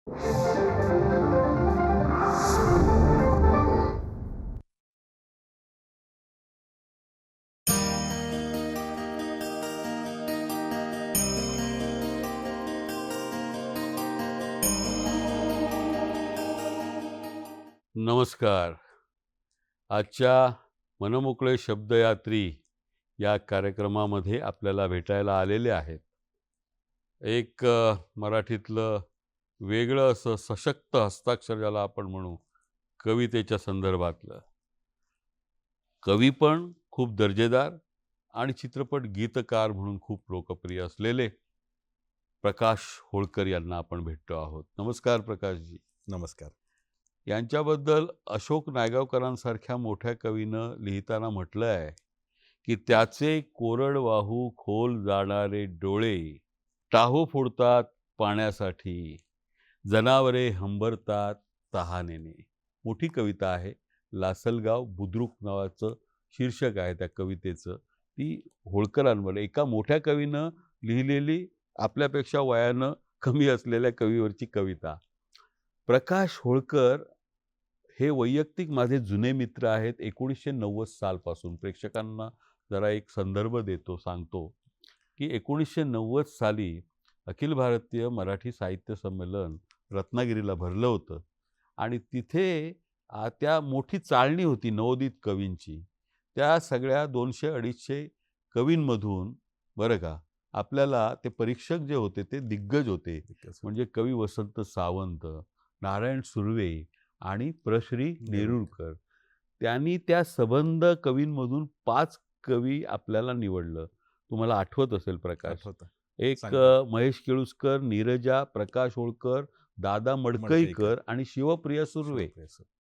नमस्कार. आजच्या मनमोकळे शब्दयात्री या कार्यक्रमामध्ये आपल्याला भेटायला आलेले आहेत. एक मराठीतलं वेगळं असं सशक्त हस्ताक्षर ज्याला आपण म्हणू, कवितेच्या संदर्भातलं. कवी पण खूप दर्जेदार आणि चित्रपट गीतकार म्हणून खूप लोकप्रिय असलेले प्रकाश होळकर यांना आपण भेटतो आहोत. नमस्कार प्रकाशजी. नमस्कार. यांच्याबद्दल अशोक नायगावकरांसारख्या मोठ्या कवीनं लिहिताना म्हटलं आहे की त्याचे कोरडवाहू खोल जाणारे डोळे टाहो फोडतात पाण्यासाठी, जनावरे हंबरतात तहानेने. मोठी कविता आहे. लासलगाव बुद्रुक नावाचं शीर्षक आहे त्या कवितेचं. ती होळकरांवर एका मोठ्या कवीनं लिहिलेली, आपल्यापेक्षा वयानं कमी असलेल्या कवीवरची कविता. प्रकाश होळकर हे वैयक्तिक माझे जुने मित्र आहेत. 1990 सालपासून. प्रेक्षकांना जरा एक संदर्भ देतो, सांगतो की 1990 साली अखिल भारतीय मराठी साहित्य संमेलन रत्नागिरीला भरलं होतं आणि तिथे त्या मोठी चाळणी होती नवोदित कवींची. त्या सगळ्या 200-250 कवींमधून बरं का, आपल्याला ते परीक्षक जे होते ते दिग्गज होते. म्हणजे कवी वसंत सावंत, नारायण सुर्वे आणि प्रश्री नेरुरकर. त्यांनी त्या सबंध कवींमधून 5 कवी आपल्याला निवडलं. तुम्हाला आठवत असेल प्रकाश. एक महेश केळुसकर, नीरजा, प्रकाश होळकर, दादा मडकईकर आणि शिवप्रिया सुर्वे,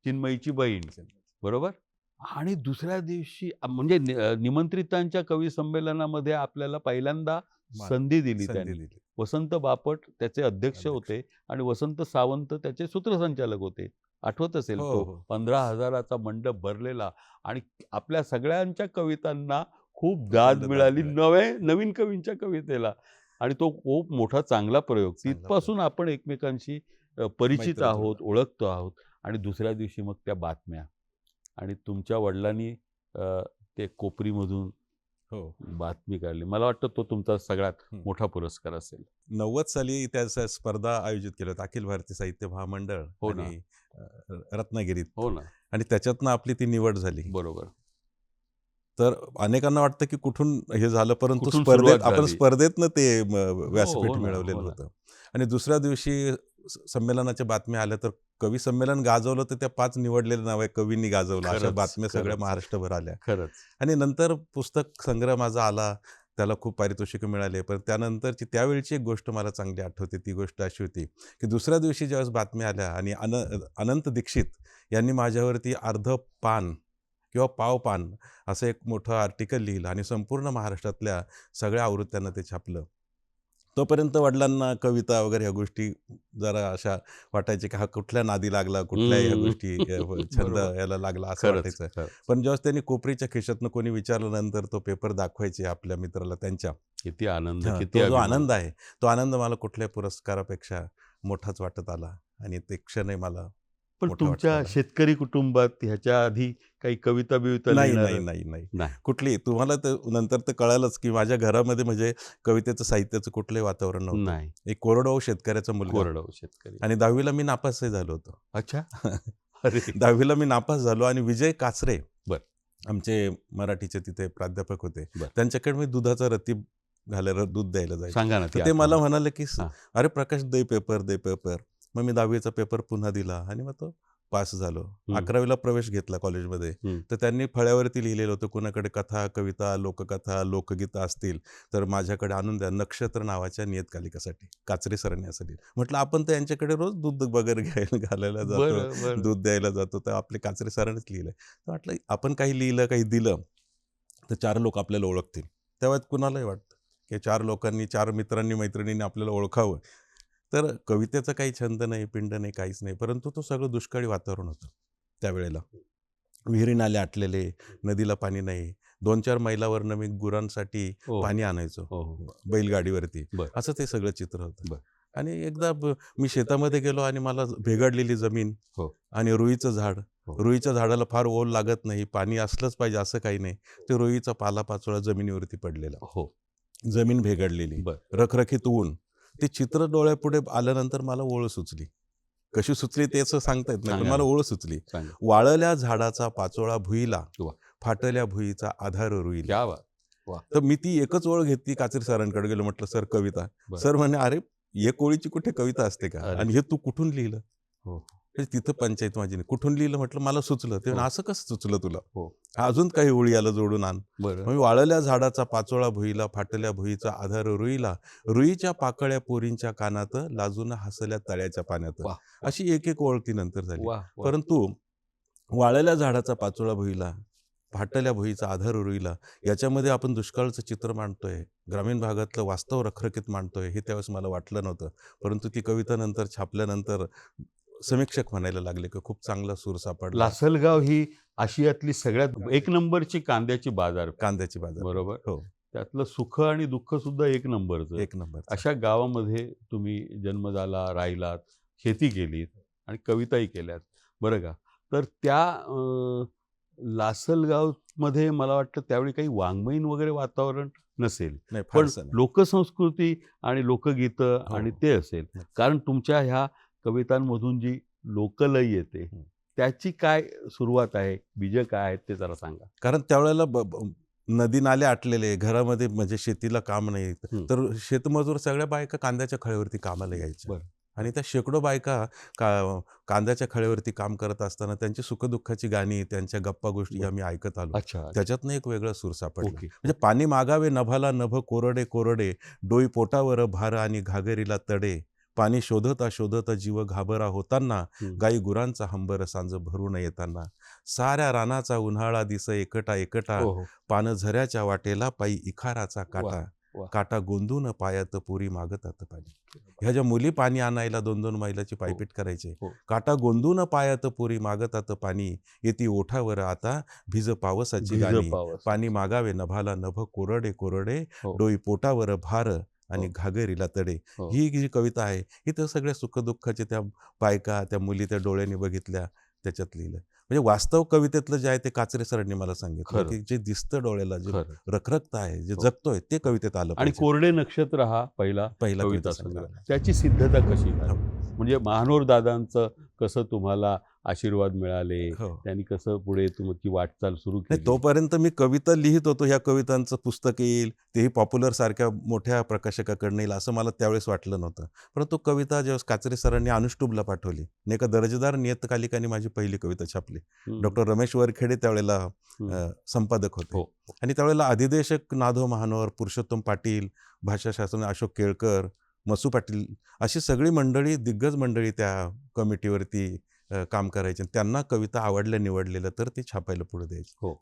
चिन्मयीची बहीण. बरोबर. आणि दुसऱ्या दिवशी म्हणजे निमंत्रितांच्या कवी संमेलनामध्ये आपल्याला पहिल्यांदा संधी दिली त्यांनी. वसंत बापट त्याचे अध्यक्ष होते आणि वसंत सावंत त्याचे सूत्रसंचालक होते. आठवत असेल तो 15,000चा मंडप भरलेला आणि आपल्या सगळ्यांच्या कवितांना खूप दाद मिळाली नवीन कवींच्या कवितेला. आणि तो खूप मोठा चांगला प्रयोग. तिथपासून आपण एकमेकांशी परिचित आहोत, ओळखतो आहोत. आणि दुसऱ्या दिवशी मग त्या बातम्या आणि तुमच्या वडिलांनी ते कोपरीमधून बातमी काढली. मला वाटतं तो तुमचा सगळ्यात मोठा पुरस्कार असेल. 90 साली त्या स्पर्धा आयोजित केल्या होत्या अखिल भारतीय साहित्य महामंडळ आणि रत्नागिरीत. हो ना. आणि त्याच्यातनं आपली ती निवड झाली. बरोबर. तर अनेकांना वाटतं की कुठून हे झालं, परंतु स्पर्धेतनं ते व्यासपीठ मिळवलेलं होतं. आणि दुसऱ्या दिवशी संमेलनाच्या बातम्या आल्या तर कवी संमेलन गाजवलं तर त्या 5 निवडलेल्या नावे कवींनी गाजवलं. अशा बातम्या सगळ्या महाराष्ट्रभर आल्या. खरंच. आणि नंतर पुस्तक संग्रह माझा आला, त्याला खूप पारितोषिकं मिळाले. पण त्यानंतरची त्यावेळची एक गोष्ट मला चांगली आठवते. ती गोष्ट अशी होती की दुसऱ्या दिवशी ज्यावेळेस बातम्या आल्या आणि अनंत दीक्षित यांनी माझ्यावरती अर्ध पान किंवा पाव पान असं एक मोठं आर्टिकल लिहिलं आणि संपूर्ण महाराष्ट्रातल्या सगळ्या आवृत्त्यांना ते छापलं. तोपर्यंत वडिलांना कविता वगैरे ह्या गोष्टी जरा अशा वाटायचे की हा कुठल्या नादी लागला, कुठल्या ह्या गोष्टी छंद याला लागला असं वाटायचं. पण जेव्हा त्यांनी कोपरीच्या खिशातनं कोणी विचारल्यानंतर तो पेपर दाखवायचे आपल्या मित्राला त्यांच्या, किती आनंद, तो जो आनंद आहे, तो आनंद मला कुठल्याही पुरस्कारापेक्षा मोठाच वाटत आला. आणि ते क्षणही मला. पण तुमच्या शेतकरी कुटुंबात ह्याच्या आधी काही कविता बिविता नाही कुठली. तुम्हाला नंतर तर कळालंच की माझ्या घरामध्ये म्हणजे कवितेचं साहित्याचं कुठलंही वातावरण नव्हतं. एक कोरडवाहू शेतकऱ्याचा मुलगा. कोरडवाहू शेतकरी. आणि 10वीला मी नापासही झालो होतो. अच्छा. अरे. 10वीला मी नापास झालो आणि विजय काचरे आमचे मराठीचे तिथे प्राध्यापक होते. त्यांच्याकडे मी दुधाचा रतीब घालायला दूध द्यायला जायचं. सांगा ना. ते मला म्हणाले की अरे प्रकाश दे पेपर. मग मी 10वीचा पेपर पुन्हा दिला आणि मग तो पास झालो. 11वीला प्रवेश घेतला कॉलेजमध्ये. तर त्यांनी फळ्यावरती लिहिलेलं होतं, कुणाकडे कथा, कविता, लोककथा, लोकगीतं असतील तर माझ्याकडे आणून द्या, नक्षत्र नावाच्या नियतकालिकासाठी. काचरे सरांनी असं लिहिलं. म्हटलं आपण तर यांच्याकडे रोज दूध वगैरे घालायला जातो, दूध द्यायला जातो, तर आपले काचरे सरांनीच लिहिलंय. तर म्हटलं आपण काही लिहिलं, काही दिलं तर 4 लोक आपल्याला ओळखतील. तेव्हा कुणालाही वाटतं की 4 लोकांनी, 4 मित्रांनी, मैत्रिणींनी आपल्याला ओळखावं. तर कवितेचा काही छंद नाही, पिंड नाही, काहीच नाही. परंतु तो सगळं दुष्काळी वातावरण होतं त्यावेळेला. विहिरी नाले आटलेले, नदीला पाणी नाही. 2-4 मैलावरनं मी गुरांसाठी पाणी आणायचो बैलगाडीवरती. असं ते सगळं चित्र होतं. आणि एकदा मी शेतामध्ये गेलो आणि मला भेगाडलेली जमीन हो. आणि रुईचं झाड. हो. रुईच्या झाडाला फार ओल लागत नाही, पाणी असलंच पाहिजे असं काही नाही. ते रुईचा पालापाचोळा जमिनीवरती पडलेला, हो. जमीन भेगाडलेली, बर. रखरखीत ऊन. ते चित्र डोळ्यापुढे आल्यानंतर मला ओळ सुचली. कशी सुचली ते असं सांगता येत नाही, पण सांगा मला ना. ओळ सुचली. सांगा. वाळल्या झाडाचा पाचोळा भुईला, वा. फाटल्या भुईचा आधार रुईला. क्या बात. वा. तर मी ती एकच ओळ घेतली, काचरी सरांकडे गेलो, म्हटलं सर कविता. बरं. सर म्हणे अरे एक ओळीची कुठे कविता असते का, अरे. आणि हे तू कुठून लिहिलं? हो. म्हणजे तिथं पंचायत माझी नाही. कुठून लिहिलं म्हटलं, मला सुचलं. ते म्हणे, हो. असं कसं सुचलं तुला? हो. अजून काही ओळी आलं जोडून आण. बरं. मग वाळल्या झाडाचा पाचोळा भुईला, फाटल्या भुईचा आधार रुईला, रुईच्या पाकळ्या पोरींच्या कानात, लाजून हसल्या तळ्याच्या पाण्यात. वा. अशी एक एक ओळ ती नंतर झाली. वा. वा. परंतु वाळल्या झाडाचा पाचोळा भुईला, फाटल्या भुईचा आधार रुईला, याच्यामध्ये आपण दुष्काळाचं चित्र मांडतोय, ग्रामीण भागातलं वास्तव रखरखीत मांडतोय, हे त्यावेळेस मला वाटलं नव्हतं. परंतु ती कविता नंतर छापल्यानंतर समीक्षक म्हणायला लागले की खूप चांगला सूर सापडला. लासलगाव ही आशियातली सगळ्यात एक नंबरची कांद्याची बाजार, कांद्याची बाजार. बरोबर. हो, त्यातलं सुख आणि दुःख सुद्धा एक नंबरचं. एक नंबर. अशा गावामध्ये तुम्ही जन्म झाला, राहिलात, शेती केलीत आणि कविताही केल्यात, बरं का. तर त्या लासलगावमध्ये मला वाटतं त्यावेळी काही वाङ्मयीन वगैरे वातावरण नसेल, नाही, पण फारसं नाही. लोकसंस्कृती आणि लोकगीतं हो. आणि ते असेल. कारण तुमच्या ह्या कवितांमधून जी लोकलय येते, त्याची काय सुरुवात आहे, बीजं काय आहेत ते जरा सांगा. कारण त्यावेळेला नदी नाले आटलेले, घरामध्ये म्हणजे शेतीला काम नाही, तर शेतमजूर सगळ्या बायका कांद्याच्या खळ्यावरती कामाला यायच्या. बरं. आणि त्या शेकडो बायका कांद्याच्या खळ्यावरती काम करत असताना त्यांची सुखदुःखाची गाणी, त्यांच्या गप्पा गोष्टी आम्ही ऐकत आलो. अच्छा. त्याच्यातनं एक वेगळा सूर सापडला. ओके. म्हणजे पाणी मागावे नभाला नभ कोरडे कोरडे, डोई पोटावर भार आणि घागरीला तडे, पाणी शोधता शोधता जीव घाबरा होताना, गाई गुरांचा हंबर सांज भरून येताना, साऱ्या रानाचा उन्हाळा दिस एकटा एकटा, हो, हो. पान झऱ्याच्या वाटेला पायी इखाराचा काटा, वा. काटा गोंदून पायात पुरी मागतात पाणी. ह्या ज्या मुली पाणी आणायला 2-2 मैलाची पायपीट करायचे, हो. काटा गोंदून पायात पुरी मागतात पाणी, येती ओठावर आता भिज पावसाची भिज गाणी, पावस. पाणी मागावे नभाला नभ कोरडे कोरडे, हो. डोई पोटावर भार आणि हो. घागरीला तडे. हो. ही जी कविता आहे, ही तर सगळ्या सुखदुःखाचे त्या बायका, त्या मुली त्या डोळ्यांनी बघितल्या, त्याच्यात लिहिलं. म्हणजे वास्तव कवितेतलं जे आहे ते काचरे सरांनी मला सांगितलं, खरं. की जे दिसतं डोळ्याला, जे खरं. रखरखत आहे, जे हो. जगतोय, ते कवितेत आलं आणि पाहिजे. कोरडे नक्षत्र हा पहिला पहिला कविता कविता संग्रह, संग्रह. त्याची सिद्धता कशी झाली? हो. म्हणजे महानोर दादांचं कसं तुम्हाला आशीर्वाद मिळाले, हो. त्यांनी कसं पुढे तुमची वाटचाल सुरू नाही, केली? तोपर्यंत मी कविता लिहित होतो, ह्या कवितांचं पुस्तक येईल, तेही पॉप्युलर सारख्या मोठ्या प्रकाशकाकडनं येईल असं मला त्यावेळेस वाटलं नव्हतं. परंतु कविता जेव्हा काचरे सरांनी अनुष्टुबला पाठवली, आणि एका दर्जेदार नियतकालिकाने माझी पहिली कविता छापली. डॉक्टर रमेश वरखेडे त्यावेळेला संपादक होते. हो. आणि त्यावेळेला अधिदेशक नाधो महानोर, पुरुषोत्तम पाटील, भाषाशास्त्र अशोक केळकर, मसू पाटील, अशी सगळी मंडळी, दिग्गज मंडळी त्या कमिटीवरती काम करायचे. त्यांना कविता आवडल्या निवडलेलं तर ती छापायला पुढे द्यायची. हो.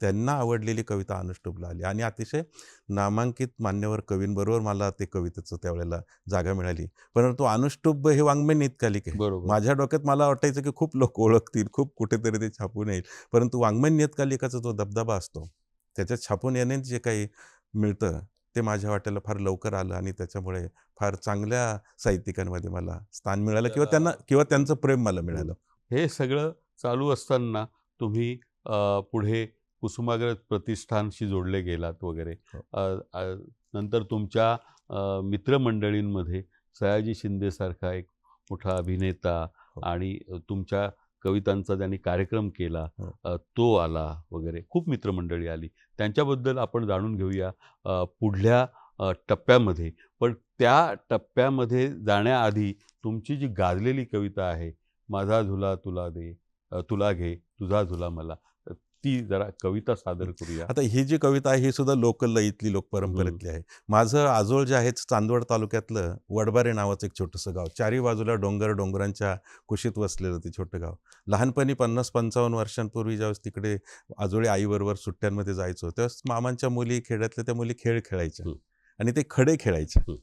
त्यांना आवडलेली कविता अनुष्टुबला आली आणि अतिशय नामांकित मान्यवर कवींबरोबर मला ते कवितेचं त्यावेळेला जागा मिळाली. परंतु अनुष्टुब हे वाङ्मय नियतकालिक आहे. बरोबर. माझ्या डोक्यात मला वाटायचं की खूप लोक ओळखतील, खूप कुठेतरी ते छापून येईल. परंतु वाङ्मय नियतकालिकाचा जो दबदबा असतो, त्याच्यात छापून येण्यात जे काही मिळतं ते माझ्या वाट्याला फार लवकर आलं आणि त्याच्यामुळे फार चांगल्या साहित्यिकांमध्ये मला स्थान मिळालं किंवा त्यांचं प्रेम मला मिळालं. हे सगळं चालू असताना तुम्ही पुढे कुसुमाग्रज प्रतिष्ठानशी जोडले गेलात वगैरे. नंतर तुमच्या मित्रमंडळींमध्ये सयाजी शिंदेसारखा एक मोठा अभिनेता आणि तुमच्या कवितांचा ज्यांनी कार्यक्रम केला, तो आला वगैरे, खूप मित्रमंडळी आली. त्यांच्याबद्दल आपण जाणून घेऊया पुढल्या टप्प्यामध्ये. पण त्या टप्प्यामध्ये जाण्याआधी तुमची जी गाजलेली कविता आहे, माझा झुला तुला दे, तुला घे तुझा झुला मला, ती जरा कविता सादर करूया. आता ही जी कविता आहे ही सुद्धा लोकलयीतली, लोकपरंपरेतली आहे. माझं आजोळ जे आहे चांदवड तालुक्यातलं वडबारे नावाचं एक छोटंसं गाव, चारी बाजूला डोंगरांच्या कुशीत वसलेलं ते छोटं गाव. लहानपणी 50-55 वर्षांपूर्वी ज्यावेळेस तिकडे आजोळी आईबरोबर सुट्ट्यांमध्ये जायचो, त्यावेळेस मामांच्या मुली, खेड्यातल्या त्या मुली खेळ खेळायच्या आणि ते खडे खेळायच्या.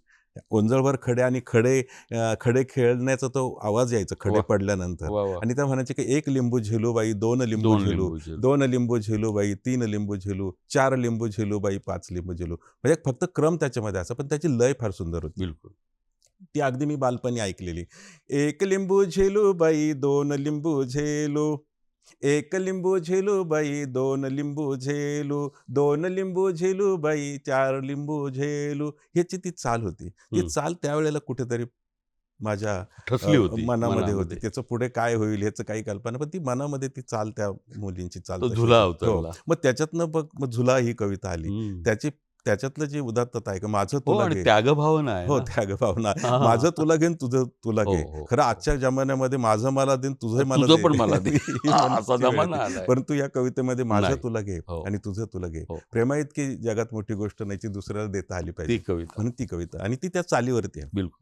ओंजळभर खडे आणि खडे खेळण्याचा तो आवाज यायचा खडे पडल्यानंतर. आणि त्या म्हणायचे की 1 लिंबू झेलूबाई, 2 लिंबू झेलू, 2 लिंबू झेलूबाई, 3 लिंबू झेलू, 4 लिंबू झेलूबाई, 5 लिंबू झेलू. म्हणजे फक्त क्रम त्याच्यामध्ये असा, पण त्याची लय फार सुंदर होती. बिलकुल. ती अगदी मी बालपणी ऐकलेली. एक लिंबू झेलू बाई, दोन लिंबू झेलू. एक लिंबू झेलू बाई, दोन लिंबू झेलू. दोन लिंबू झेलू बाई, चार लिंबू झेलू. ह्याची ती चाल होती. ती हं. चाल त्यावेळेला कुठेतरी माझ्या ठसली होती मनामध्ये होती. मनामध्ये. त्याचं पुढे काय होईल ह्याचं काही कल्पना, पण ती मनामध्ये ती चाल त्या मुलींची चाल तो तशी झुला होती. हो. उतरला. मग त्याच्यातनं मग झुला ही कविता आली. हं. त्याच्यातलं जी उदात्तता आहे की माझं हो तुला आणि घे. त्यागभावना आहे हो, ना. त्यागभावना. हां, हां, माझं हां. तुला घेन, तुझं तुला हो, घे. हो, खरं हो. आजच्या जमान्यामध्ये माझं मला दे, तुझं मला तुझं दे. पण मला दे. ही असा म्हणण्याची वेळ जमाना येते. आलाय. परंतु या कवितेमध्ये माझं नाही. तुला घे हो, आणि तुझं तुला घे. हो. प्रेमाइतकी जगात मोठी गोष्ट नाही, ती दुसऱ्याला देता आली ती पाहिजे. कविता. म्हणून ती कविता आणि ती त्या चालीवरती आहे. बिलकुल.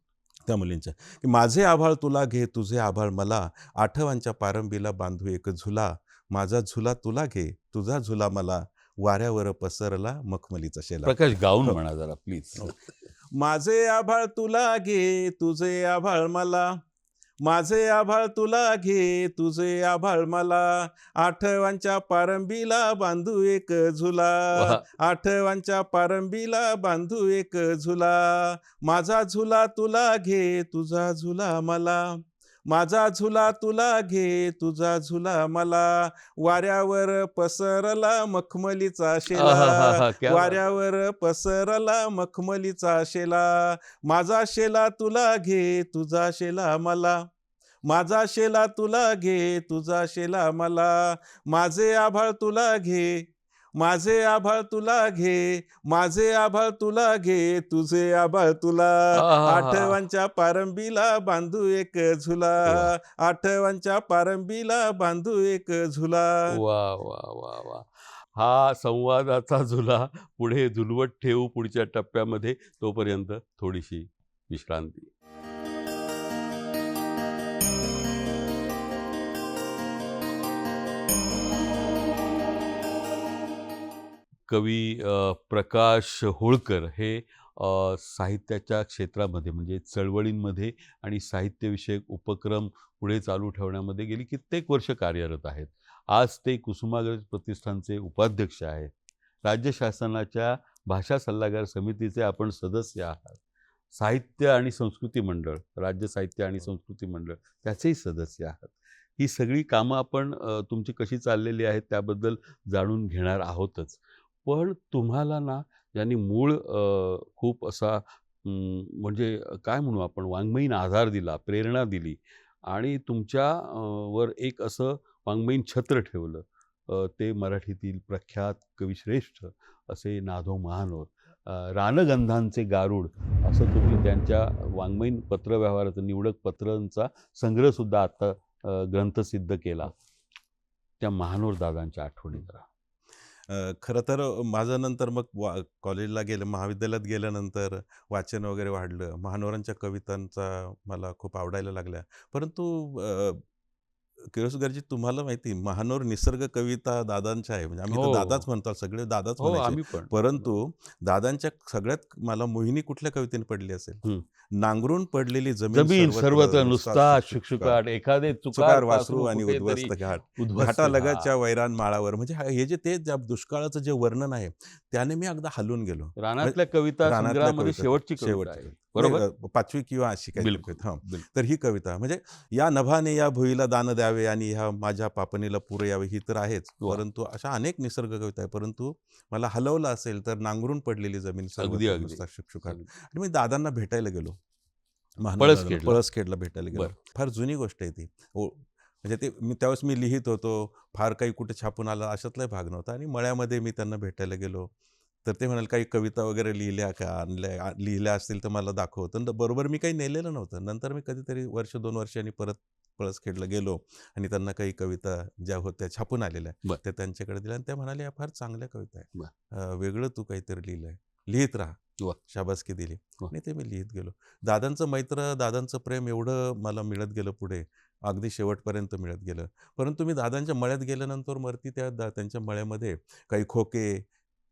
त्या मुलींच्या, की माझे आभाळ तुला घे, तुझे आभाळ मला. आठवांच्या पारंबीला बांधू एक झुला. माझा झुला तुला घे, तुझा झुला मला. वाऱ्यावर पसरला मखमलीचा शेला. प्रकाश गाऊन हो. म्हणा जरा प्लीज. हो. माझे आभाळ तुला घे, तुझे आभाळ मला. माझे आभाळ तुला घे, तुझे आभाळ मला. आठवांच्या पारंबीला बांधू एक झुला. वाह! आठवांच्या पारंबीला बांधू एक झुला. माझा झुला तुला घे, तुझा झुला मला. माझा झुला तुला घे, तुझा झुला मला. वाऱ्यावर पसरला मखमलीचा शेला. आहाहाहा! क्या बात है! वाऱ्यावर पसरला मखमलीचा शेला. माझा शेला तुला घे, तुझा शेला मला. माझा शेला तुला घे, तुझा शेला मला. माझे आभाळ तुला घे, माझे आभाळ तुला घे. माझे आभाळ तुला घे, तुझे आभाळ तुला. आहाहाहा! आठवांच्या पारंबीला बांधू एक झुला. वाह! आठवांच्या पारंबीला बांधू एक झुला. वाह, वाह, वाह, वाह! हा संवादाचा झुला पुढे झुलवत ठेवू पुढच्या टप्प्यामध्ये. तोपर्यंत थोडीशी विश्रांती. कवी प्रकाश होळकर हे साहित्याच्या क्षेत्रामध्ये म्हणजे चळवळींमध्ये आणि साहित्यविषयक उपक्रम पुढे चालू ठेवण्यामध्ये गेली कित्येक वर्ष कार्यरत आहेत. आज ते कुसुमाग्रज प्रतिष्ठानचे उपाध्यक्ष आहेत. राज्य शासनाच्या भाषा सल्लागार समितीचे आपण सदस्य आहात. साहित्य आणि संस्कृती मंडळ, राज्य साहित्य आणि संस्कृती मंडळ त्याचेही सदस्य आहात. ही सगळी कामं आपण तुमची कशी चाललेली आहेत त्याबद्दल जाणून घेणार आहोतच. पण तुम्हाला ना ज्यांनी मूळ खूप असा म्हणजे काय म्हणू आपण वाङ्मयीन आधार दिला, प्रेरणा दिली आणि तुमच्या वर एक असं वाङ्मयीन छत्र ठेवलं, ते मराठीतील प्रख्यात कविश्रेष्ठ असे नाधो महानोर. रानगंधांचे गारुड असं तुम्ही त्यांच्या वाङ्मयीन पत्रव्यवहाराचं निवडक पत्रांचा संग्रहसुद्धा आता ग्रंथसिद्ध केला. त्या महानोर दादांच्या आठवणी जरा. खरं तर माझं नंतर मग कॉलेजला गेलं, महाविद्यालयात गेल्यानंतर वाचन वगैरे वाढलं. महानोरांच्या कवितांचा मला खूप आवडायला लागल्या. परंतु किर्लोस्करजी तुम्हाला माहिती महानोर निसर्ग कविता दादांच्या आहे. म्हणजे आम्ही तर हो, दादाच म्हणतो, सगळे दादाच हो, म्हणायचे. आम्ही पण. परंतु दादांच्या सगळ्यात मला मोहिनी कुठल्या कवितेने पडली असेल? हं. नांगरून पडलेली जमीन सर्वत्र नुसता शुकशुकाट, एखादे चुकार चुकार वासरू आणि कुठेतरी उद्ध्वस्त घाट. उद्ध्वस्त घाटालगतच्या घाट. वैरान माळावर. म्हणजे हे जे ते ज्या दुष्काळाचं जे वर्णन आहे, त्याने मी अगदी हलून गेलो. रानातल्या कविता रानातल्या संग्रहामध्ये कविता, शेवटची कविता शेवटची आहे. कविता. बरोबर? म्हणजे, 5वी किंवा अशी काही बिलकुल, कविता. हां. बिलकुल. तर ही कविता म्हणजे या नभाने या भुईला दान द्यावे आणि ह्या माझ्या पापणीला पुरे यावे, ही तर आहेच. वा. परंतु अशा अनेक निसर्ग कविता आहे. परंतु मला हलवलं असेल तर नांगरून पडलेली जमीन सर्वत्र अगदी. नुसता शुकशुकाट. आणि मी दादांना भेटायला गेलो. पळसखेडला. पळसखेडला भेटायला गेलो. बरं. फार जुनी गोष्ट आहे ती. म्हणजे ते त्यावेळेस मी लिहित होतो. फार काही कुठे छापून आलं अशातलाही भाग नव्हता. आणि मळ्यामध्ये मी त्यांना भेटायला गेलो. तर ते म्हणाले, काही कविता वगैरे लिहिल्या का, लिहिल्या असतील तर मला दाखव. तर बरोबर मी काही नेलेलं नव्हतं. नंतर मी कधीतरी 1-2 वर्षांनी परत पळसखेडला गेलो आणि त्यांना काही कविता ज्या होत्या छापून आलेल्या त्या त्यांच्याकडे दिल्या. आणि त्या म्हणाल्या, या फार चांगल्या कविता आहेत, वेगळं तू काहीतरी लिहिलंय, लिहित राहा. शाबासकी दिली. आणि ते मी लिहित गेलो. दादांचं मैत्र, दादांचं प्रेम एवढं मला मिळत गेलं पुढे, अगदी शेवटपर्यंत मिळत गेलं. परंतु मी दादांच्या मळ्यात गेल्यानंतर वरती त्यांच्या मळ्यामध्ये काही खोके,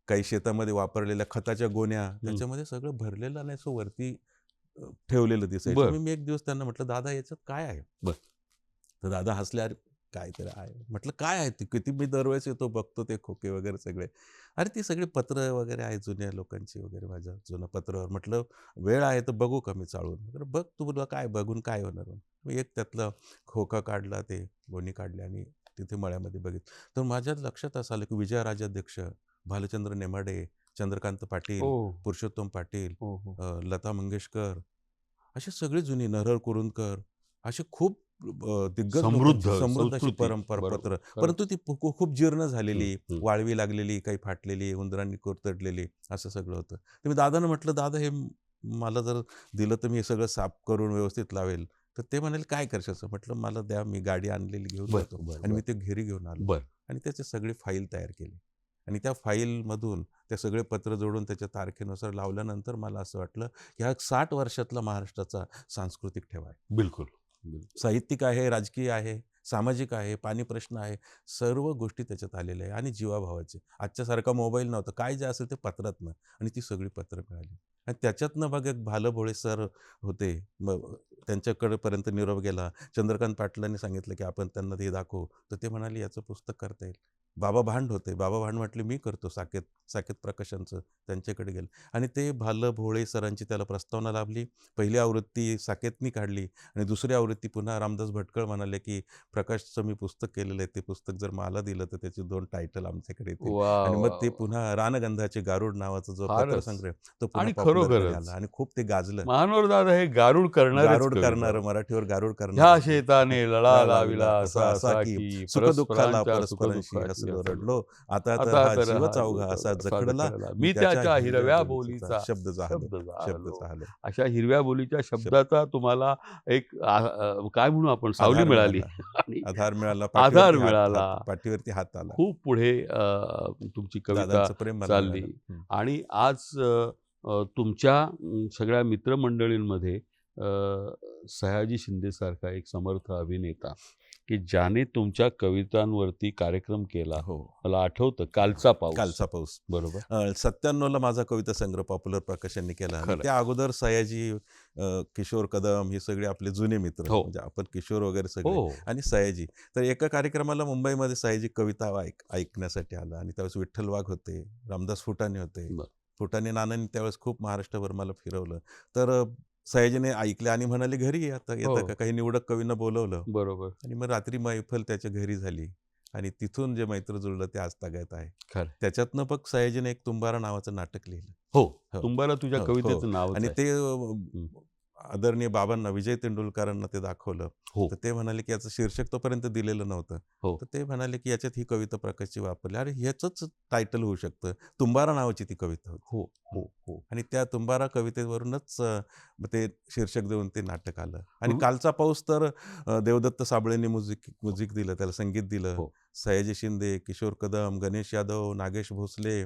काही शेतामध्ये वापरलेल्या खताच्या गोण्या, त्याच्यामध्ये सगळं भरलेलं नाही, असं वरती ठेवलेलं दिसायचं. मी एक दिवस त्यांना म्हटलं, दादा याच्यात काय आहे? तर दादा हसल्या, काहीतरी आहे. म्हटलं काय आहे ते? किती मी दरवेळेस येतो बघतो ते खोके वगैरे सगळे. अरे ती सगळी पत्र वगैरे आहे जुन्या लोकांची वगैरे माझ्या जुनं पत्रावर. म्हटलं वेळ आहे तर बघू का मी चाळून? म्हटलं बघ तुला काय बघून काय होणार? मी एक त्यातला खोका काढला, ते गोणी काढली आणि तिथे मळ्यामध्ये बघितलं. तर माझ्या लक्षात असं आलं की विजयराजाध्यक्ष, भालचंद्र नेमाडे, चंद्रकांत पाटील, हो, पुरुषोत्तम पाटील, हो, हो. लता मंगेशकर, अशी सगळी जुनी नरहर कुरुंदकर, अशी खूप दिग्गज लोकांची समृद्ध समृद्ध अशी संस्कृती. परंपरा बरोबर. पत्र. खरंच. परंतु ती खूप जीर्ण हं, झालेली, हं. वाळवी लागलेली, काही फाटलेली, उंदरांनी कुरतडलेली, असं सगळं होतं. तर मी दादांना म्हटलं, "दादा हे मला जर दिलं तर मी हे सगळं साफ करून व्यवस्थित लावेल." तर ते म्हणाले, "काय करशाचं?" म्हटलं, "मला द्या, मी गाडी आणलेली घेऊन बरं, जातो." बरं, आणि मी बरं. ते घरी घेऊन आलो बरं. आणि त्याची सगळी फाईल तयार केली. आणि त्या फाईलमधून ते सगळे पत्र जोडून त्याच्या तारखेनुसार लावल्यानंतर मला असं वाटलं, की हा 60 वर्षातला महाराष्ट्राचा सांस्कृतिक ठेवा आहे. बिलकुल, बिलकुल. साहित्यिक आहे, राजकीय आहे, सामाजिक आहे, पाणी प्रश्न आहे, सर्व गोष्टी त्याच्यात आलेल्या आहे आणि जीवाभावाचे. आजच्यासारखा मोबाईल नव्हता. काय जे असेल ते पत्रातनं आणि ती सगळी पत्रं मिळाली. आणि त्याच्यातनं मग एक भालं भोळे सर होते. मग त्यांच्याकडेपर्यंत निरोप गेला. चंद्रकांत पाटलांनी सांगितलं, की आपण त्यांना ते दाखवू. तर ते म्हणाले, "याचं पुस्तक करता येईल." बाबा भांड होते. बाबा भांड म्हटले, "मी करतो." साकेत प्रकाशनचं त्यांच्याकडे गेलं आणि ते भालं भोळे सरांची त्याला प्रस्तावना लाभली. पहिली आवृत्ती साकेतनी काढली आणि दुसरी आवृत्ती पुन्हा रामदास भटकळ म्हणाले, की "प्रकाशचं मी पुस्तक केलेलं आहे. ते पुस्तक जर मला दिलं तर त्याचे 2 टायटल आमच्याकडे येतील." वाह! आणि मग वाह! ते वाह! पुन्हा रानगंधाचे गारुड नावाचा जो फारच. पत्रसंग्रह तो पुन्हा आणि पॉप्युलरकडे आला खरोखरच आणि खूप ते गाजलं. महानोर दादा हे गारुड करणारेच गारुड कवी करणारं, बाबा. मराठीवर गारुड ह्या करणारे ते. शेताने लळा लळा लाविला लाविला असा असा असा असा की की सुखदुःखाला परस्परांच्या परस्परांशी सुखदुःखाची हसलो हसलो. रडलो. आता तर आता हा तर जीवच हा अवघा असा असा जखडला. जखडला. मी मी त्याच्या त्याच्या हिरव्या हिरव्या बोलीचा बोलीचा शब्द जाहलो. शब्द शब्द जाहलो. चाहलो. अशा हिरव्या बोलीच्या शब्द शब्दाचा तुम्हाला एक काय म्हणू आपण, सावली आधार मिळाली मिळाला. आणि आधार मिळाला. आधार पाठीवरती हात मिळाला. हात पाठीवरती हात आला. खूप पुढे तुमची कविता दादांचं प्रेम मला चालली मिळालं. हं. आणि आज तुमच्या सगळ्या मित्रमंडळींमध्ये सयाजी शिंदेसारखा एक समर्थ अभिनेता की ज्याने तुमच्या कवितांवरती कार्यक्रम केला. हो. मला आठवतं कालचा पाऊस. कालचा पाऊस. बरोबर. 97ला माझा कविता संग्रह पॉप्युलर प्रकाशनने केला आणि खरं. त्या अगोदर सयाजी, किशोर कदम हे सगळे आपले जुने मित्र, हो. म्हणजे आपण किशोर वगैरे हो, सगळे आणि सयाजी. तर एका कार्यक्रमाला मुंबईमध्ये सयाजी कविता ऐकण्यासाठी आला आणि त्यावेळेस विठ्ठल वाघ होते, रामदास फुटाणे होते. बरं. फुटाणे नानांनी त्यावेळेस खूप महाराष्ट्रभर मला फिरवलं. तर सयाजीने ऐकले आणि म्हणाले, "घरी ये आता, येतं हो. का?" काही निवडक कवींना बोलवलं बरोबर. आणि मग रात्री मैफल त्याच्या घरी झाली आणि तिथून जे मैत्र जुळलं ते आजतागायत आहे. खरं. त्याच्यातनं मग सयाजीने एक तुंबारा नावाचं नाटक लिहिलं. हो. हो, तुंबारा तुझ्या हो, हो. कवितेचं नावच आणि आहे. ते हं. आदरणीय बाबांना, विजय तेंडुलकरांना ते दाखवलं. हो. तर ते म्हणाले, की याचं शीर्षक तोपर्यंत दिलेलं नव्हतं. हो. तर ते म्हणाले, की याच्यात ही कविता प्रकाशची वापरली. अरे ह्याचंच टायटल होऊ शकतं. तुंबारा नावाची ती कविता होती. हो, हो, हो. आणि त्या तुंबारा कवितेवरूनच ते शीर्षक देऊन ते नाटक आलं. आणि हं. कालचा पाऊस तर देवदत्त साबळेंनी म्युझिक दिलं, त्याला संगीत दिलं. हो. सयाजी शिंदे, किशोर कदम, गणेश यादव, नागेश भोसले,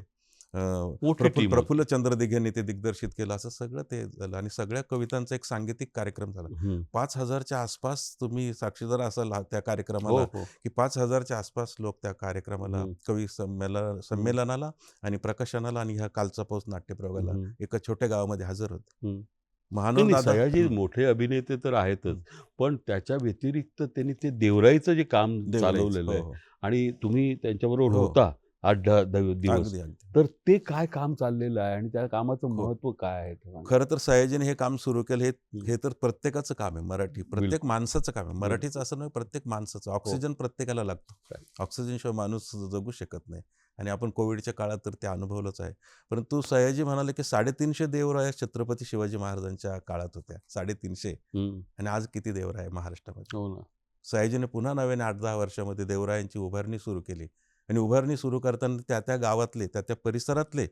मोठी टीम होती. प्रफुल्लचंद्र दिघेंनी ते दिग्दर्शित केलं. असं सगळं ते झालं आणि सगळ्या कवितांचा एक सांगीतिक कार्यक्रम झाला. हं. 5,000च्या आसपास तुम्ही साक्षीदार असाल त्या हो, कार्यक्रमाला, हो. की 5,000च्या आसपास लोक त्या कार्यक्रमाला, हं. कवी संमेलनाला आणि प्रकाशनाला आणि ह्या कालचा पाऊस नाट्यप्रयोगाला हं. एका छोट्या गावामध्ये हजर होते. हं. नाही, महानोर नाही. दादा. सयाजी हं, मोठे अभिनेते तर आहेतच. हं. पण त्याच्या व्यतिरिक्त त्यांनी ते देवराईचं जे काम देवराईच. चालवलेलं हो, आहे हो. आणि तुम्ही त्यांच्याबरोबर हो. होता 8-10 दिवस. अगदी, अगदी. तर ते काय काम चाललेलं आहे आणि त्या कामाचं हो. महत्त्व काय आहे ते सांगा? खरं तर सयाजीने हे काम सुरू केलं. हं. हे तर प्रत्येकाचं काम आहे. प्रत्येक बिलकुल. माणसाचं काम आहे. मराठीचं बिलकुल. असं नाही, प्रत्येक माणसाचं. हो. ऑक्सिजन प्रत्येकाला लागतो. काय? ऑक्सिजनशिवाय माणूस जगू शकत नाही आणि आपण कोविडच्या काळात तर ते अनुभवलंच आहे. परंतु सयाजी म्हणाले, की 350 देवराया छत्रपती शिवाजी महाराजांच्या काळात होत्या. 350 हं. आणि आज किती देवराया आहे महाराष्ट्रामध्ये. हो ना. सयाजीने पुन्हा नव्याने 8-10 वर्षामध्ये देवरायांची उभारणी सुरू केली आणि उभारणी सुरू करताना त्या गावातले, त्या परिसरातले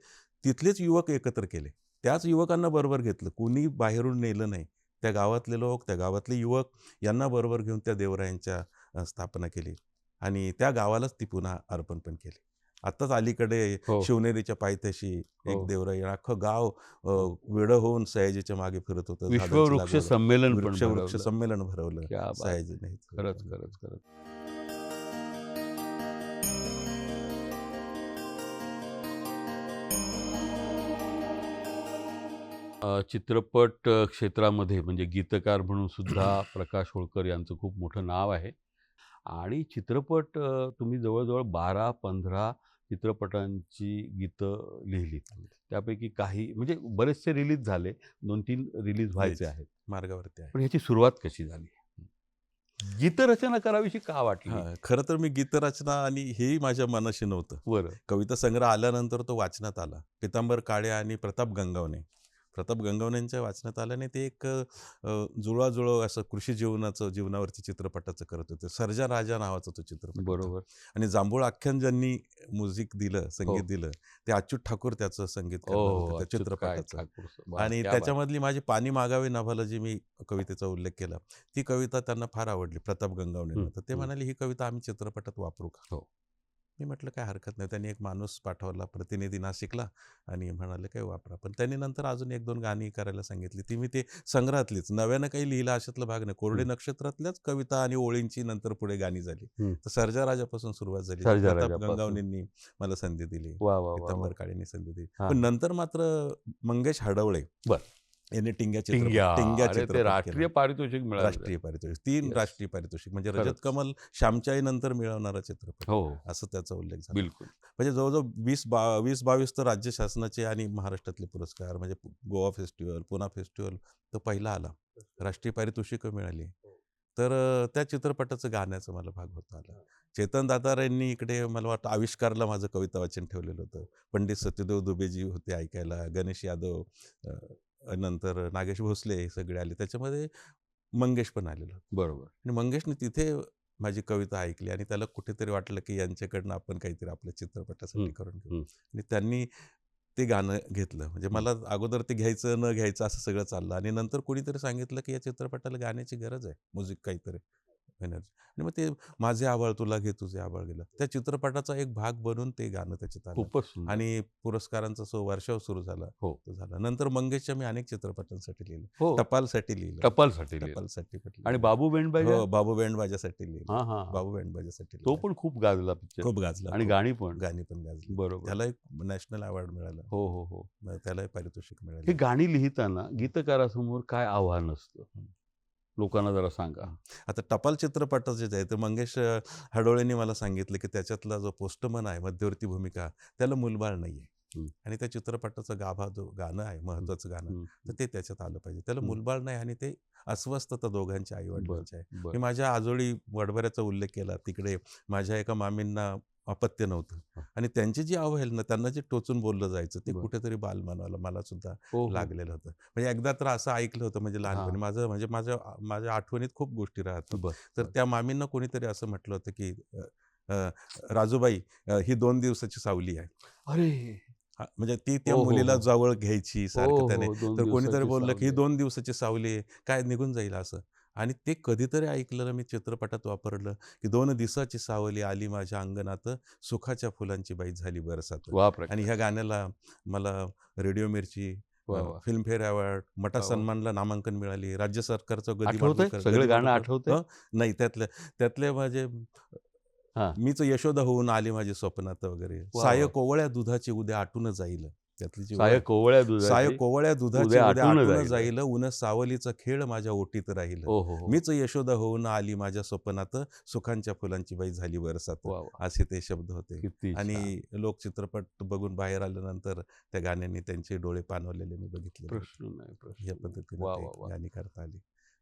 तिथलेच युवक एकत्र केले. त्याच युवकांना बरोबर घेतलं. कुणी बाहेरून नेलं नाही. त्या गावातले लोक, त्या गावातले युवक यांना बरोबर घेऊन त्या देवरायांच्या स्थापना केली आणि त्या गावालाच ती पुन्हा अर्पण पण केली. आत्ताच अलीकडे हो. शिवनेरीच्या पायथ्याशी हो. एक देवराई, अख्खं गाव हो. वेडं होऊन सयाजीच्या मागे फिरत होतं. झाडांची विश्ववृक्ष लागवड, संमेलन पण वृक्ष भरवलं. संमेलन भरवलं क्या बात! सयाजीने. खरंच, खरंच, खरंच. चित्रपट क्षेत्रामध्ये म्हणजे गीतकार म्हणून सुद्धा प्रकाश होळकर यांचं खूप मोठं नाव आहे आणि चित्रपट तुम्ही जवळ-जवळ 12-15 चित्रपटांची गीतं लिहिलीत. त्यापैकी काही म्हणजे बरेचसे रिलीज झाले, 2-3 रिलीज व्हायचे आहेत. मार्गावरती आहे. पण ह्याची सुरुवात कशी झाली? गीतरचना करावीशी का वाटली? खरं तर मी गीतरचना आणि हेही माझ्या मनाशी नव्हतं. बरं. कविता संग्रह आल्यानंतर तो वाचनात आला. पितांबर काळे आणि प्रताप गंगावणे. प्रताप गंगावणेंच्या वाचनात आल्याने ते एक जुळवाजुळव असं कृषी जीवनावरती चित्रपटाचं करत होते. सर्जा राजा नावाचा तो चित्रपट होता. बरोबर. आणि जांभूळ आख्यान ज्यांनी म्युझिक दिलं, हो. संगीत दिलं, ते अच्युत ठाकूर त्याचं संगीत करणार होते त्या अच्युत काय चित्रपटाचं. ठाकूर. वाह! आणि क्या बात! त्याच्यामधली माझी पाणी मागावे नभाला जी मी कवितेचा उल्लेख केला, ती कविता त्यांना फार आवडली प्रताप गंगावणेंना. हं, तर ते हं. म्हणाले, "ही कविता आम्ही चित्रपटात वापरू का?" हो. मी म्हटलं, "काय हरकत नाही." त्यांनी एक माणूस पाठवला, प्रतिनिधी नाशिकला, आणि म्हणाले, "काय वापरा." पण त्यांनी नंतर अजून 1-2 गाणी करायला सांगितली. ती मी ते संग्रहातलीच, नव्यानं काही लिहिलं अशातला भाग नाही. कोरडे हं, नक्षत्रातल्याच कविता आणि ओळींची नंतर पुढे गाणी झाली. हं. तर सर्जा राजापासून सुरुवात झाली. तर सर्जा प्रताप राजापासून. गंगावणेंनी मला संधी दिली. वाह, वाह, वाह, पितांबर वाह! काळेंनी संधी दिली. हां, पण हां. नंतर मात्र मंगेश हडवळे बरं. यांनी टिंग्या. टिंग्या अरे ते चित्रपट केला. राष्ट्रीय पारितोषिक मिळालं राष्ट्रीय पारितोषिक, 3 येस. राष्ट्रीय पारितोषिक, म्हणजे रजत खरंच. कमल श्यामची नंतर मिळवणारा चित्रपट, हो, हो. असं त्याचा उल्लेख झाला. बिलकुल. म्हणजे जवळजवळ 20-22 तर राज्य शासनाचे आणि महाराष्ट्रातले पुरस्कार, म्हणजे गोवा फेस्टिवल, पुणा फेस्टिवल तो पहिला आला. राष्ट्रीय पारितोषिकं मिळाली. तर त्या चित्रपटाचं गाण्याचा मला भाग होता आला. चेतन दातार यांनी इकडे मला वाटतं आविष्कारला माझं कविता वाचन ठेवलेलं होतं. पंडित सत्यदेव दुबेजी होते ऐकायला, गणेश यादव, नंतर नागेश भोसले, हे सगळे आले. त्याच्यामध्ये मंगेश पण आलेला होता. बरोबर. आणि मंगेशने तिथे माझी कविता ऐकली आणि त्याला कुठेतरी वाटलं, की यांच्याकडनं आपण काहीतरी आपल्या चित्रपटासाठी हं, करून घेऊ. हं, आणि त्यांनी ते गाणं घेतलं. म्हणजे हं. मला अगोदर ते घ्यायचं, न घ्यायचं असं सगळं चाललं, आणि नंतर कोणीतरी सांगितलं, की या चित्रपटाला गाण्याची गरज आहे, म्युझिक काहीतरी एनर्जी. आणि मग ते माझे आभाळ तुला घे तुझे आभाळ गेलं, त्या चित्रपटाचा एक भाग बनून ते गाणं त्याच्यात आलं. खूपच सुंदर. आणि पुरस्कारांचा वर्षाव सुरू झाला. हो, तो झाला. नंतर मंगेशच्या मी अनेक चित्रपटांसाठी लिहिलं. हो. टपालसाठी लिहिलं. टपालसाठी लिहिलं. टपालसाठी पण आणि लिहिलं. बाबू बेंडबाजा? हो, बाबू बँड माझ्यासाठी लिहिलं. हां, हां, हां. बाबू बँड माझ्यासाठी तो लिहिलं. पण खूप गाजला पिक्चर. खूप गाजला. आणि खूप गाणी पण. गाणी पण गाजली. बरोबर. त्याला एक नॅशनल अवॉर्ड मिळाला. हो, हो, हो. त्यालाही पारितोषिक ही मिळालं. गाणी लिहिताना गीतकारासमोर काय आव्हान असतं? लोकांना जरा सांगा. आता टपाल चित्रपटाचे जे आहे ते मंगेश हडोळेंनी मला सांगितलं, की त्याच्यातला जो पोस्टमन आहे, मध्यवर्ती भूमिका, त्याला मूलबाळ नाहीये. हं. आणि त्या चित्रपटाचं गाभा जो गाणं आहे, महत्त्वाचं गाणं, हं, तर ते त्याच्यात आलं पाहिजे. त्याला हं. मूलबाळ नाही, आणि ते अस्वस्थता दोघांच्या आई-वडिलांची आहे. बरं. मी माझ्या आजोळी वडबऱ्याचा उल्लेख केला. तिकडे माझ्या एका मामींना अपत्य नव्हतं, हां. आणि त्यांची जी अवहेलना, त्यांना जे टोचून बोललं जायचं, ते बरं. कुठेतरी बालमानवाला मला सुद्धा हो, हो. लागलेलं होतं. म्हणजे एकदा तर असं ऐकलं होतं, म्हणजे लहानपणी हां. माझं, म्हणजे माझ्या माझ्या आठवणीत खूप गोष्टी राहतात. बरं, तर बरं. त्या मामींना कोणीतरी असं म्हटलं होतं, की अ, राजूबाई, ही 2 दिवसाची सावली आहे. अरे! म्हणजे ती त्या हो, हो, मुलीला हो. जवळ घ्यायची हो, सारखं त्याने. हो. 2 तर कोणीतरी दिवसाची बोललं, की ही सावली आहे. 2 दिवसाची सावली आहे, काय निघून जाईल असं. आणि ते कधीतरी ऐकलं, मी चित्रपटात वापरलं, की 2 दिवसाची सावली आली माझ्या अंगणात, सुखाच्या फुलांची बाई झाली बरसात. वाह! आणि ह्या प्रकाश. गाण्याला मला रेडिओ मिर्ची, वाह, वाह! फिल्मफेअर अवॉर्ड, मटा वाह, वाह! सन्मानला नामांकन मिळाली. राज्य सरकारचं गदी आठवतंय? माडगूळकर, सगळं गाणं आठवतंय? नाही, त्यातले माझे, हां. मीच यशोदा होऊन आली माझी स्वप्नात वगैरे. वाह, साय वाह! कोवळ्या दुधाची उद्या आटून जाईल. त्यातली जी ओळ साय आहे, कोवळ्या साय दुधाची कोवळ्या दुधाची उद्या उद्या आटून आटून जाईल. जाईल, ऊन सावलीचा खेळ माझ्या ओटीत राहील. हो, हो, हो. मीच यशोदा होऊन आली माझ्या स्वप्नात, सुखांच्या फुलांची बाई झाली बरसात. वाह, वाह! असे ते शब्द होते. किती छान. आणि लोक चित्रपट बघून बाहेर आल्यानंतर त्या गाण्यांनी त्यांचे डोळे पाणवलेले मी बघितलेले होते. प्रश्न नाही, प्रश्न या नाही. पद्धतीनं वाह, ते वाह, वाह! गाणी करता आली.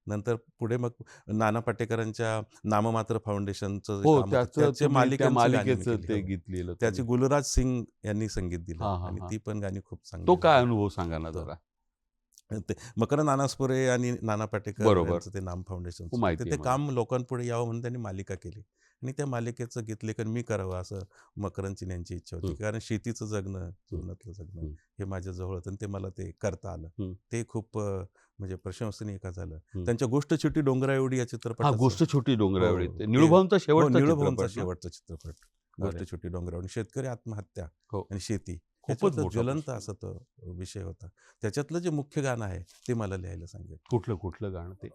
नंतर पुढे मग नाना पाटेकरांच्या नाममात्र फाउंडेशनचं जे हो, काम होतं, त्याचं त्याचे तुम्ही त्या मालिकांची गाणी मी मालिकेचं केली. ते हो. गीत लिहिलं त्याची तुम्ही. गुलराज सिंग यांनी संगीत दिलं, हां, हां, आणि हां. ती पण गाणी खूप चांगली तो काय झाली. अनुभव सांगा ना तो जरा? ते मकरंद अनासपुरे आणि नाना पाटेकर बरोबर. यांचं ते नाम हो, फाउंडेशनचं, माहिती तर आहे ते मला. काम लोकांपुढे यावं म्हणून त्यांनी मालिका केली. आणि त्या मालिकेचं गीतलेखन मी करावं असं मकरंदची यांची इच्छा होती. हं, कारण शेतीचं जगणं, हं, जीवनातलं जगणं, हं, हे माझ्या जवळ होतं, आणि ते मला ते करता आलं. हं, ते खूप म्हणजे प्रशंसनीय का झालं. हं. त्यांच्या गोष्ट छोटी डोंगराएवढी या हां, चित्रपटाचं, गोष्ट छोटी हो, डोंगरावळी. ते ते निळूभाऊंचा हो, शेवटचा निळूभाऊंचा चित्रपट ना? शेवटचा चित्रपट. अरे! गोष्ट छोटी डोंगराएवढी, शेतकरी आत्महत्या हो. आणि शेती, खूपच ह्याच्यातलं मोठा ज्वलंत प्रश्न. असा तो विषय होता. त्याच्यातलं जे मुख्य गाणं आहे, ते मला लिहायला सांगितलं. कुठलं गाणं ते?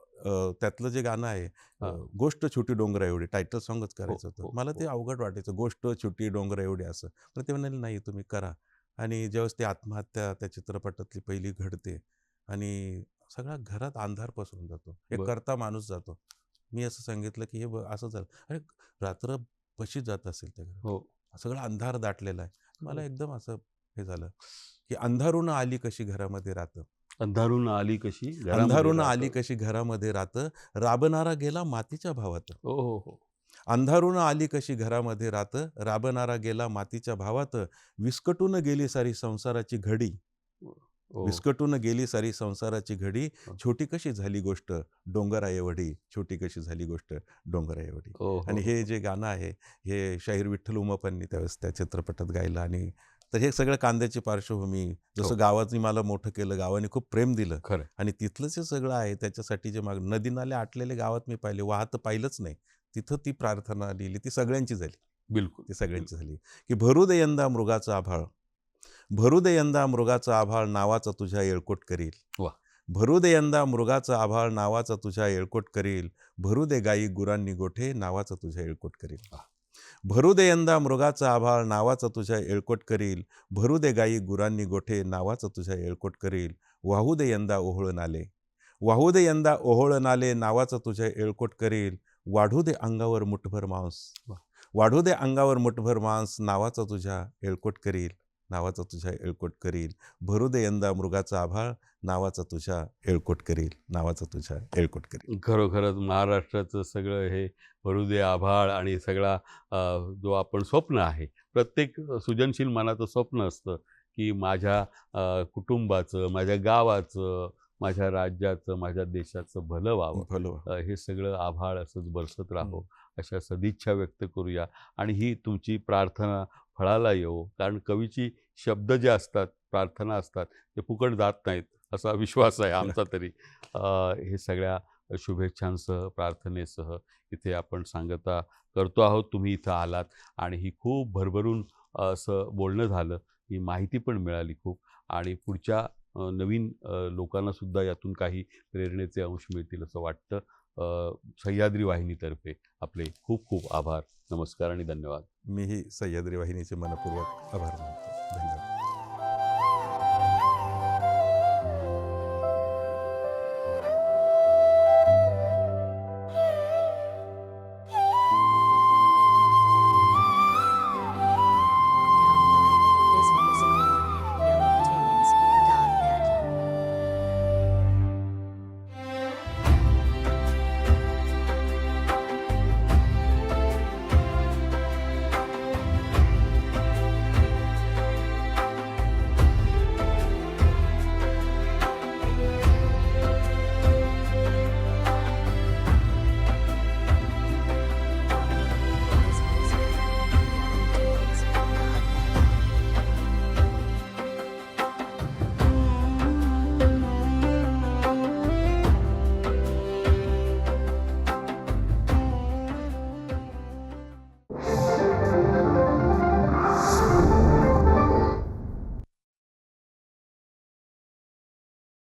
त्यातलं जे गाणं आहे, हां. गोष्ट छोटी डोंगरा एवढी, टायटल सॉंगच हो, करायचं होतं. हो, मला ते हो. अवघड वाटायचं, गोष्ट छोटी डोंगरा एवढी असं. पण ते म्हणाले, "नाही, तुम्ही करा." आणि ज्यावेळेस ती आत्महत्या त्या चित्रपटातली पहिली घडते, आणि सगळा घरात अंधार पसरून जातो. एक बरं. करता माणूस जातो. मी असं सांगितलं की हे असं झालं. अरे रात्र कशी जात असेल त्या घरात, हो. सगळं अंधार दाटलेला आहे. मला हो. एकदम असं हे झालं की अंधारून आली कशी घरामध्ये रातं, अंधारून आली कशी घरामध्ये अंधारून आली रात. कशी घरामध्ये रातं, राबणारा गेला मातीच्या भावात. हो, हो, हो. अंधारून आली कशी घरामध्ये रातं, राबणारा गेला मातीच्या भावात. विस्कटून गेली सारी संसाराची घडी, हो, विस्कटून गेली सारी संसाराची घडी. हो. छोटी कशी झाली गोष्ट डोंगराएवढी, छोटी कशी झाली गोष्ट डोंगराएवढी. हो, हो, आणि हो. हे जे गाणं आहे, हे शाहीर विठ्ठल उमापांनी त्यावेळेस त्या चित्रपटात गायलं. आणि तर हे सगळं कांद्याची पार्श्वभूमी, हो. जसं गावाने मला मोठं केलं, गावाने खूप प्रेम दिलं. खरं. आणि तिथलंच हे सगळं आहे. त्याच्यासाठी जे माग नदी नाले आटलेले गावात मी पाहिले, वाहत पाहिलंच नाही. तिथं ती प्रार्थना लिहिली, ती सगळ्यांची झाली. बिलकुल, ती सगळ्यांची बिलकुल. झाली की भरू दे यंदा मृगाचं आभाळ, भरू दे यंदा मृगाचं आभाळ नावाचा तुझ्या येळकोट करील. वाह! भरू दे यंदा मृगाचं आभाळ नावाचा तुझ्या येळकोट करील. भरू दे गायी गुरांनी गोठे नावाचा तुझ्या येळकोट करील. वाह! भरू दे यंदा मृगाचं आभाळ नावाचा तुझ्या येळकोट करील. भरू दे गायी गुरांनी गोठे नावाचा तुझ्या येळकोट करील. वाहू दे यंदा ओहोळ नाले, वाहू दे यंदा ओहोळ नाले नावाचा तुझ्या येळकोट करील. वाढू दे अंगावर मुठभर मांस, वाह! वाढू दे अंगावर मुठभर मांस नावाचा तुझ्या येळकोट करील, नावाचा तुझ्या येळकोट करील. भरू दे यंदा मृगाचा आभाळ नावाचा तुझ्या येळकोट करील, नावाचा तुझ्या येळकोट करील. खरोखरच महाराष्ट्राचं सगळं हे भरू दे आभाळ आणि सगळा जो आपण स्वप्न आहे, प्रत्येक सृजनशील मनाचं स्वप्न असतं की माझ्या कुटुंबाचं, माझ्या गावाचं, माझ्या राज्याचं, माझ्या देशाचं भलं व्हावं. भलो. हे सगळं आभाळ असंच बरसत राहो, अशा सदिच्छा व्यक्त करूया. आणि ही तुमची प्रार्थना फळाला येवो, कारण कवीची शब्द जे असतात, प्रार्थना असतात, ते फुकट जात नाहीत असा विश्वास आहे आमचा तरी. हे सगळ्या शुभेच्छांसह, प्रार्थनेसह इथे आपण सांगता करतो आहोत. तुम्ही इथं आलात आणि ही खूप भरभरून असं बोलणं झालं, ही माहिती पण मिळाली खूप. आणि पुढच्या नवीन लोकांनासुद्धा यातून काही प्रेरणेचे अंश मिळतील असं वाटतं. सह्याद्री वाहिनीतर्फे आपले खूप खूप आभार, नमस्कार आणि धन्यवाद. मीही सह्याद्री वाहिनीचे मनपूर्वक आभार मानतो. धन्यवाद.